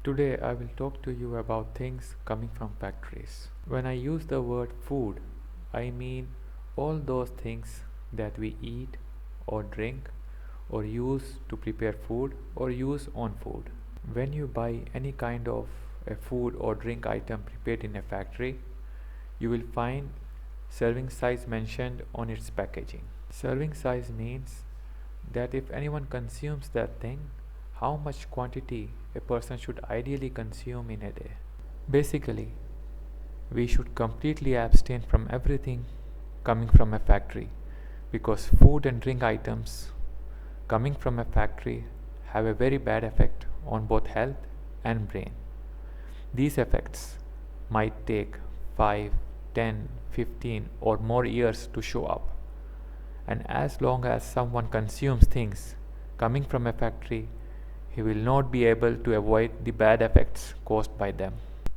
Today I will talk to you about things coming from factories. When I use the word food, I mean all those things that we eat or drink or use to prepare food or use on food. When you buy any kind of a food or drink item prepared in a factory, you will find serving size mentioned on its packaging. Serving size means that if anyone consumes that thing, how much quantity a person should ideally consume in a day. Basically, we should completely abstain from everything coming from a factory because food and drink items coming from a factory have a very bad effect on both health and brain. These effects might take 5, 10, 15 or more years to show up. And as long as someone consumes things coming from a factory, he will not be able to avoid the bad effects caused by them.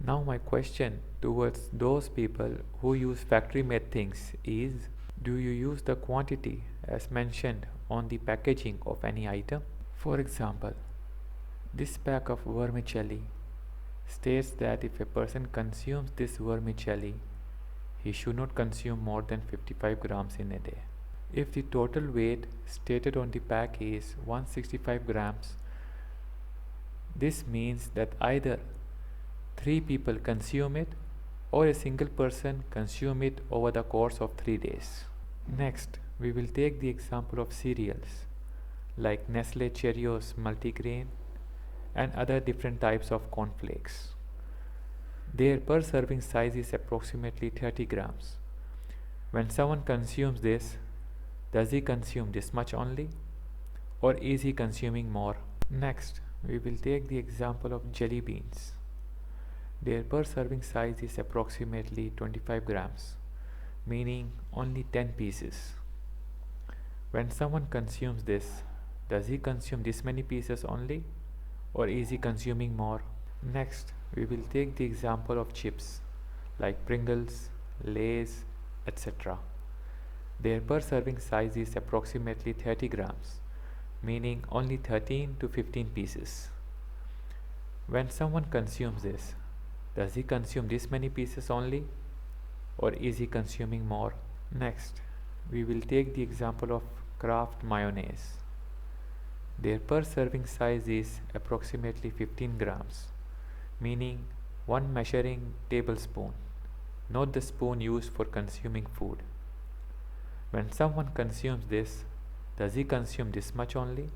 Now my question towards those people who use factory made things is, do you use the quantity as mentioned on the packaging of any item? For example, this pack of vermicelli states that if a person consumes this vermicelli, he should not consume more than 55 grams in a day. If the total weight stated on the pack is 165 grams, this means that either 3 people consume it or a single person consume it over the course of 3 days. Next, we will take the example of cereals like Nestle Cheerios multigrain and other different types of cornflakes. Their per serving size is approximately 30 grams. When someone consumes this, does he consume this much only, or is he consuming more? Next, we will take the example of jelly beans. Their per serving size is approximately 25 grams, meaning only 10 pieces. When someone consumes this, does he consume this many pieces only, or is he consuming more? Next, we will take the example of chips like Pringles, Lay's, etc. Their per serving size is approximately 30 grams, meaning only 13 to 15 pieces. When someone consumes this, does he consume this many pieces only, or is he consuming more? Next, we will take the example of Kraft mayonnaise. Their per serving size is approximately 15 grams, meaning one measuring tablespoon, not the spoon used for consuming food. When someone consumes this, does he consume this much only,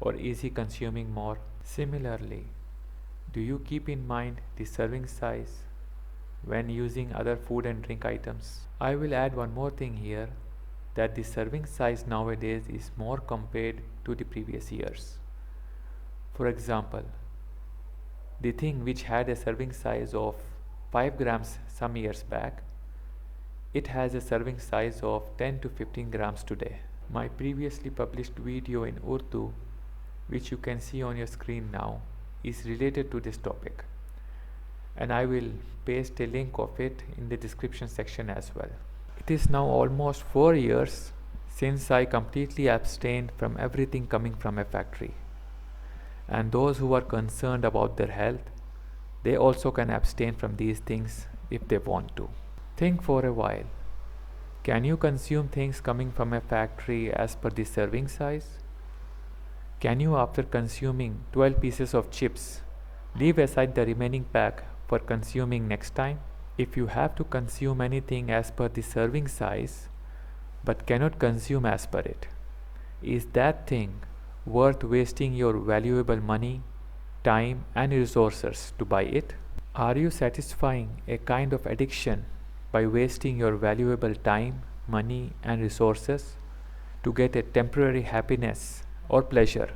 or is he consuming more? Similarly, do you keep in mind the serving size when using other food and drink items? I will add one more thing here, that the serving size nowadays is more compared to the previous years. For example, the thing which had a serving size of 5 grams some years back, it has a serving size of 10 to 15 grams today. My previously published video in Urdu, which you can see on your screen now, is related to this topic, and I will paste a link of it in the description section as well. It is now almost 4 years since I completely abstained from everything coming from a factory. And those who are concerned about their health, they also can abstain from these things if they want to. Think for a while. Can you consume things coming from a factory as per the serving size? Can you, after consuming 12 pieces of chips, leave aside the remaining pack for consuming next time? If you have to consume anything as per the serving size but cannot consume as per it, is that thing worth wasting your valuable money, time and resources to buy it? Are you satisfying a kind of addiction by wasting your valuable time, money and resources to get a temporary happiness or pleasure,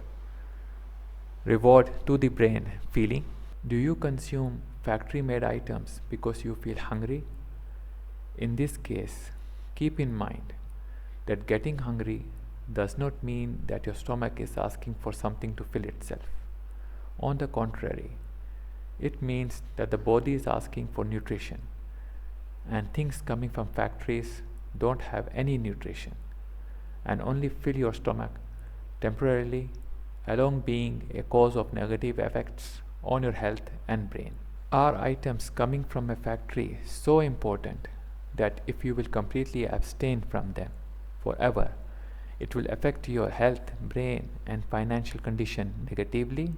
reward to the brain feeling? Do you consume factory made items because you feel hungry? In this case, keep in mind that getting hungry does not mean that your stomach is asking for something to fill itself. On the contrary, it means that the body is asking for nutrition, and things coming from factories don't have any nutrition and only fill your stomach temporarily, along being a cause of negative effects on your health and brain. Are items coming from a factory so important that if you will completely abstain from them forever, it will affect your health, brain, and financial condition negatively?